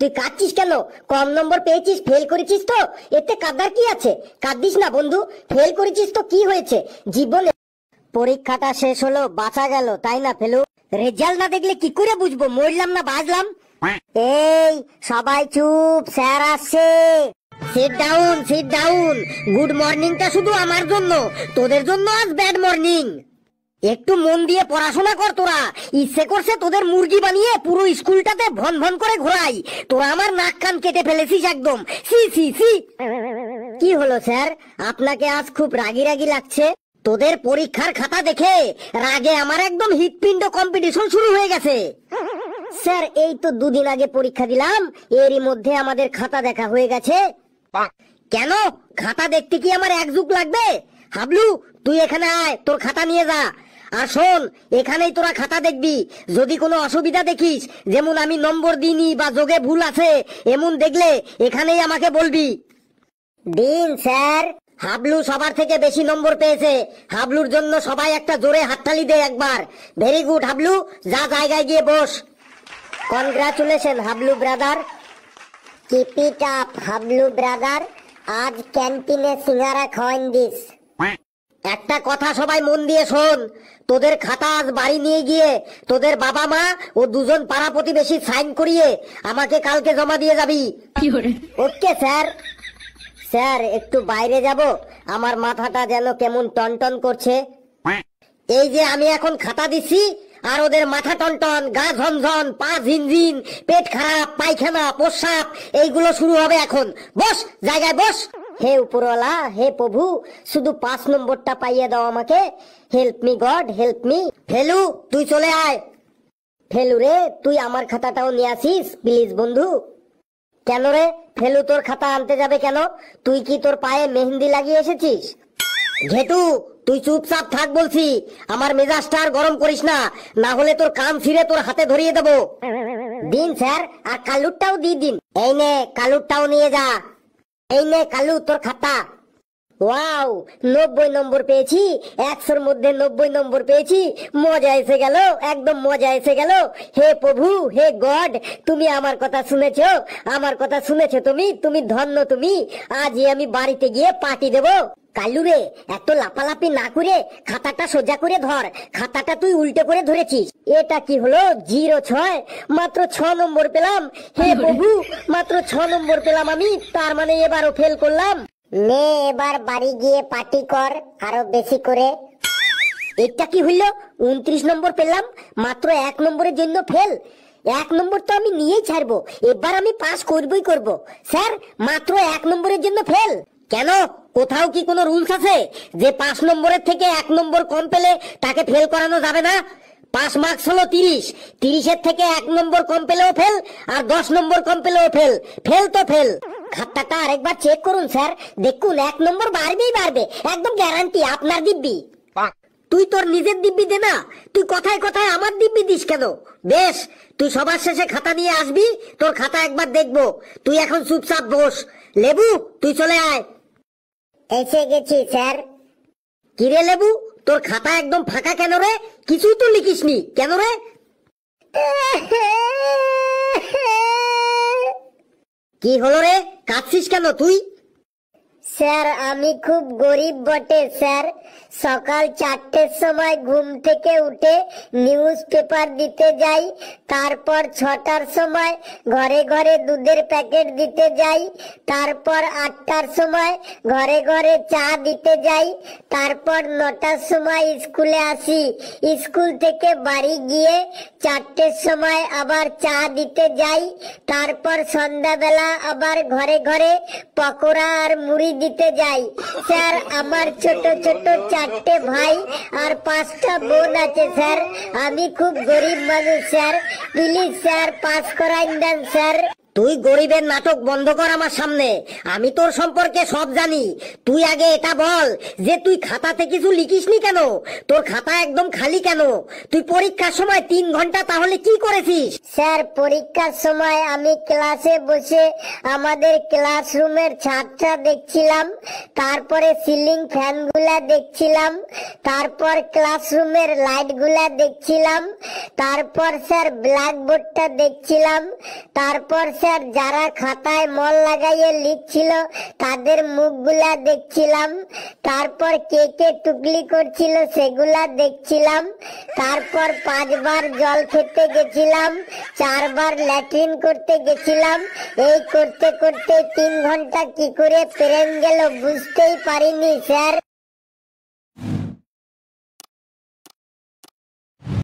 তুই কাঁদছিস কেন? কম নম্বর পেয়েছিস, ফেল করেছিস তো, এতে কাঁদার কি আছে? কাঁদিস না বন্ধু, ফেল করেছিস তো কি হয়েছে? জীবনে পরীক্ষাটা শেষ হলো, বাঁচা গেল, তাই না ফেলু? রেজাল্ট না দেখলে কি করে বুঝবো মরলাম না বাঁচলাম? এই সবাই চুপ, স্যার আসছে। Sit down, sit down. Good মর্নিংটা শুধু আমার জন্য, তোদের জন্য আজ ব্যাড মর্নিং। একটু মন দিয়ে পড়াশোনা কর তোরা। ইচ্ছে করছে তোদের মুরগি বানিয়ে পুরো স্কুলটাতে ভন ভন করে ঘোরাই। তোরা আমার নাক কান কেটে ফেলেছিস একদম। সি সি সি। কি হলো স্যার, আপনাকে আজ খুব রাগি রাগি লাগছে? তোদের পরীক্ষার খাতা দেখে রাগে আমার একদম হৃৎপিণ্ড কম্পিটিশন শুরু হয়ে গেছে। স্যার এই তো দুদিন আগে পরীক্ষা দিলাম, এরই মধ্যে আমাদের খাতা দেখা হয়ে গেছে। কেন, খাতা দেখতে কি আমার এক যুগ লাগবে? হাবলু তুই এখানে আয়, তোর খাতা নিয়ে যা। আর শোন, এখানেই তোরা খাতা দেখবি। যদি কোনো অসুবিধা দেখিস, যেমন আমি নম্বর দিইনি বা যোগে ভুল আছে, এমন দেখলে এখানেই আমাকে বলবি। দিন স্যার। হাবলু সবার থেকে বেশি নম্বর পেয়েছে। হাবলুর জন্য সবাই একটা জোরে হাততালি দে একবার। ভেরি গুড হাবলু, যা জায়গায় গিয়ে বস। Congratulation Hablu brother. Keep it up Hablu brother. আজ ক্যান্টিনে সিঙ্গারা খাওয়াইন দিস। একটা কথা সবাই মন দিয়ে শোন, তোদের খাতা আজ বাড়ি নিয়ে গিয়ে তোদের বাবা মা ও দুজন পাড়া প্রতিবেশী সাইন করিয়ে আমাকে কালকে জমা দিয়ে যাবি। Okay sir. স্যার একটু বাইরে যাব, আমার মাথাটা যেন কেমন টনটন করছে। এই যে আমি এখন খাতা দিচ্ছি, আর ওদের মাথা টনটন, গা ঝনঝন, পা ঝিনঝিন, পেট খারাপ, পায়খানা, প্রস্রাব এইগুলো শুরু হবে এখন। বস, জায়গায় বস। হে উপরওয়ালা, হে প্রভু, শুধু 5 নম্বরটা পাইয়ে দাও আমাকে। Help me god, help me. Felu তুই চলে আয়। ফেলু রে, তুই আমার খাতাটাও নিয়ে আসিস প্লিজ বন্ধু। কেন রে ফেলু, তোর খাতা আনতে যাবে কেন? তুই কি তোর পায়ে মেহেন্দি লাগিয়ে এসেছিস? ঘেটু তুই চুপচাপ থাক বলছি। আমার মেজাজটা আর গরম করিস না, না হলে তোর কান ছিঁড়ে তোর হাতে ধরিয়ে দেবো। দিন স্যার, আর কালুরটাও দিয়ে দিন। এই নে, কালুরটাও নিয়ে যা। এই নে কালু, তোর খাতা। ওয়াও, 90 নম্বর পেয়েছি। 100-র মধ্যে 90 নম্বর পেয়েছি। মজা এসে গেল, একদম মজা এসে গেল। হে প্রভু, হে গড, তুমি আমার কথা শুনেছো, আমার কথা শুনেছো তুমি। তুমি ধন্য তুমি। আজই আমি বাড়িতে গিয়ে পার্টি দেবো। কালু রে, এত লাপালাপি না করে খাতাটা সোজা করে ধর। খাতাটা তুই উল্টে করে ধরেছিস। এটা কি হলো? 06, মাত্র 6 নম্বর পেলাম। হে প্রভু, মাত্র 6 নম্বর পেলাম আমি, তার মানে এবারও ফেল করলাম। নে এবার বাড়ি গিয়ে পার্টি কর আরো বেশি করে। এটা কি হইলো? 29 নম্বর পেলাম, মাত্র 1 নম্বরের জন্য ফেল। 1 নম্বর তো আমি নিয়েই ছাড়বো, এবার আমি পাস করবই করব। স্যার মাত্র 1 নম্বরের জন্য ফেল কেন? কোথাও কি কোনো রুলস আছে যে 5 নম্বরের থেকে 1 নম্বর কম পেলে তাকে ফেল করানো যাবে না? 5 মার্কস হলো 30, 30-এর থেকে 1 নম্বর কম পেলেও ফেল, আর 10 নম্বর কম পেলেও ফেল। ফেল তো ফেল। খাতাটা আরেকবার চেক করুন স্যার, দেখুন 1 নম্বর বাড়বেই বাড়বে, একদম গ্যারান্টি। আপনার দিব্যি। তুই তোর নিজের দিব্যি দে না, তুই কথায় কথায় আমার দিব্যি দিস কেন? বেশ, তুই সবার শেষে খাতা নিয়ে আসবি, তোর খাতা একবার দেখবো। তুই এখন চুপচাপ বস। লেবু তুই চলে আয়। এসে গেছি স্যার। কিরে লেবু, তোর খাতা একদম ফাঁকা কেন রে? কিছুই তো লিখিসনি কেন রে? কি হলো রে, কাঁদছিস কেন তুই? স্যার আমি খুব গরিব বটে স্যার। সকাল 4টের সময় ঘুম থেকে উঠে নিউজ পেপার দিতে যাই, তারপর 6টার সময় ঘরে ঘরে দুধের প্যাকেট দিতে যাই, তারপর 8টার সময় ঘরে ঘরে চা দিতে যাই, তারপর 9টার সময় স্কুলে আসি, স্কুল থেকে বাড়ি গিয়ে 4টের সময় আবার চা দিতে যাই, তারপর সন্ধ্যাবেলা আবার ঘরে ঘরে পকোড়া আর মুড়ি দিতে যাই। স্যার আমার ছোট ছোট 4টে ভাই আর 5টা বোন আছে স্যার। আমি খুব গরিব মানুষ স্যার, প্লিজ স্যার পাস করাই দেন স্যার। তুই গরিবের নাটক বন্ধ কর আমার সামনে। আমি তোর সম্পর্কে সব জানি। তুই আগে এটা বল যে তুই খাতাতে কিছু লিখিসনি কেন? তোর খাতা একদম খালি কেন? তুই পরীক্ষার সময় 3 ঘন্টা তাহলে কি করেছিস? স্যার, পরীক্ষার সময় আমি ক্লাসে বসে আমাদের ক্লাসরুমের ছাদটা দেখছিলাম, তারপরে সিলিং ফ্যানগুলা দেখছিলাম, তারপর ক্লাসরুমের লাইটগুলা দেখছিলাম, তারপর স্যার ব্ল্যাকবোর্ডটা দেখছিলাম, তারপর স্যার যারা খাতায় মন লাগাইয়ে লিখছিল তাদের মুখগুলা দেখছিলাম, তারপর কে কে টুকলি করছিল সেগুলা দেখছিলাম, তারপর 5 বার জল খেতে গেছিলাম, 4 বার ল্যাট্রিন করতে গেছিলাম। এই করতে করতে 3 ঘন্টা কি করে পেরেন গেল বুঝতেই পারিনি স্যার।